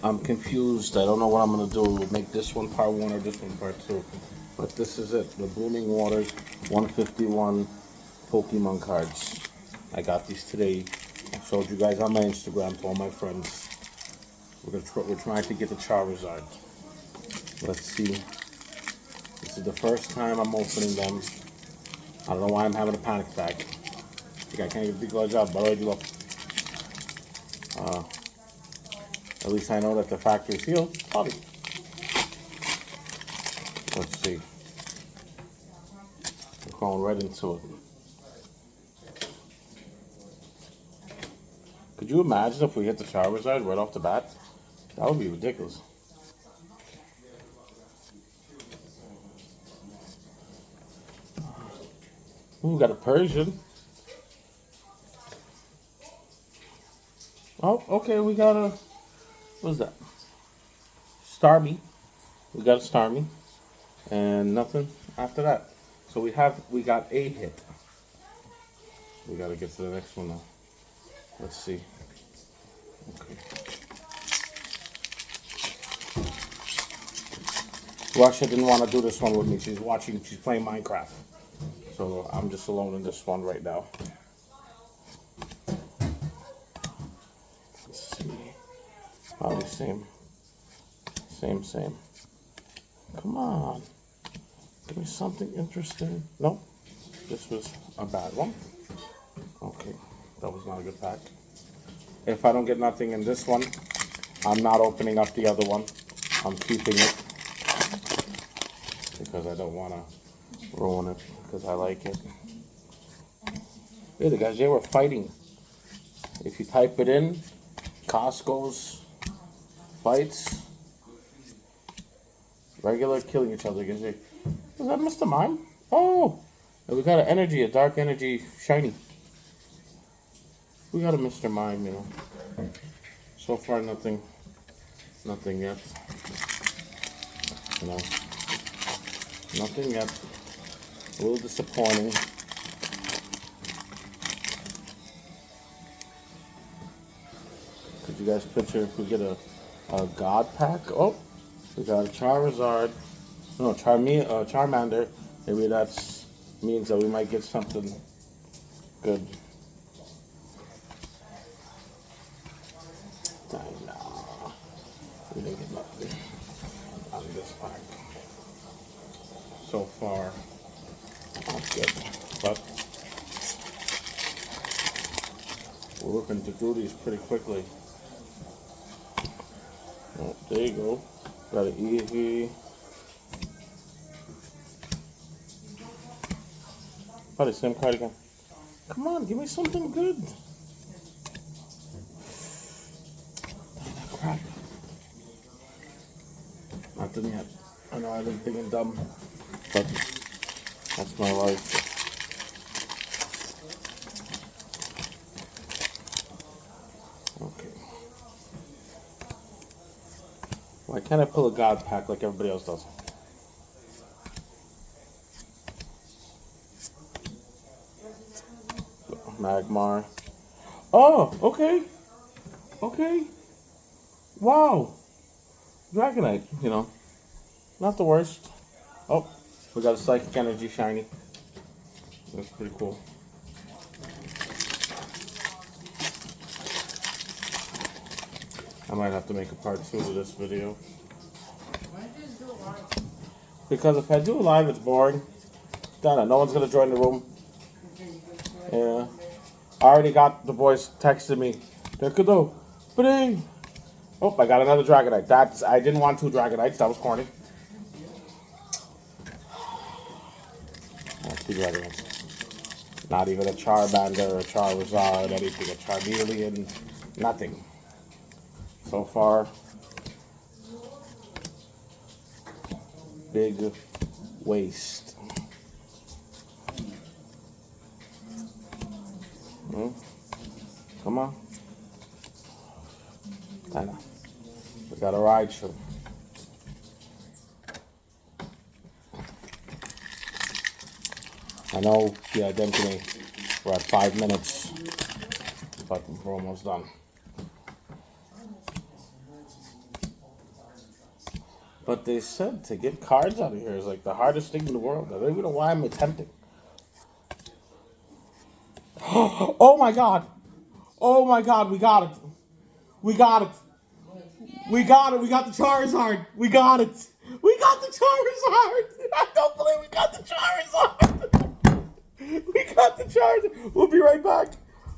I'm confused. I don't know what I'm gonna do. Make this one part 1 or this one part 2. But this is it. The Blooming Waters 151 Pokemon cards. I got these today. I showed you guys on my Instagram to all my friends. We're trying to get the Charizard. Let's see. This is the first time I'm opening them. I don't know why I'm having a panic attack. I can't even do a good job, but I do. At least I know that the factory sealed. Probably. Let's see. We're going right into it. Could you imagine if we hit the Charizard right off the bat? That would be ridiculous. Ooh, we got a Persian. Oh, okay, we got a... What is that? Starmie. We got a Starmie. And nothing after that. So we got a hit. We gotta get to the next one now. Let's see. Okay. Russia didn't want to do this one with me. She's playing Minecraft. So I'm just alone in this one right now. Let's see. Probably same. Come on. Give me something interesting. Nope. This was a bad one. Okay. That was not a good pack. If I don't get nothing in this one, I'm not opening up the other one. I'm keeping it. Because I don't want to ruin it. Because I like it. Hey, the guys, they were fighting. If you type it in, Costco's fights. Regular killing each other. Is that Mr. Mime? Oh! We got an energy, a dark energy, shiny. We got a Mr. Mime, you know. So far, nothing yet. You know, nothing yet. A little disappointing. Could you guys picture if we get a God pack? Oh, we got a Charizard. No, Charmander. Maybe that means that we might get something good. No, we didn't get nothing out of this pack. So far, not good. But we're looking to do these pretty quickly. Oh, there you go. Got an Eevee. Probably same card again. Come on, give me something good. Crap. Nothing yet. I know I've been thinking dumb, but that's my life. Okay. Why can't I pull a God pack like everybody else does? Magmar. Oh, okay. Okay. Wow. Dragonite, you know. Not the worst. Oh, we got a Psychic Energy shiny. That's pretty cool. I might have to make a part 2 of this video. Why did you do live? Because if I do a live, it's boring. Donna, no one's going to join the room. Yeah. I already got the boys texting me. There could do. Ba-ding. Oh, I got another Dragonite. I didn't want 2 Dragonites. That was corny. That's 2 Dragonites. Not even a Charmander, a Charizard, anything. A Charmeleon. Nothing. So far, big waste. Come on. I know. We got a Raichu. I know the identity. We're at 5 minutes, but we're almost done. But they said to get cards out of here is like the hardest thing in the world. I don't even know why I'm attempting. Oh my god! Oh my god, we got it! We got it! We got it! We got the Charizard! We got it! We got the Charizard! I don't believe we got the Charizard! We got the Charizard! We'll be right back.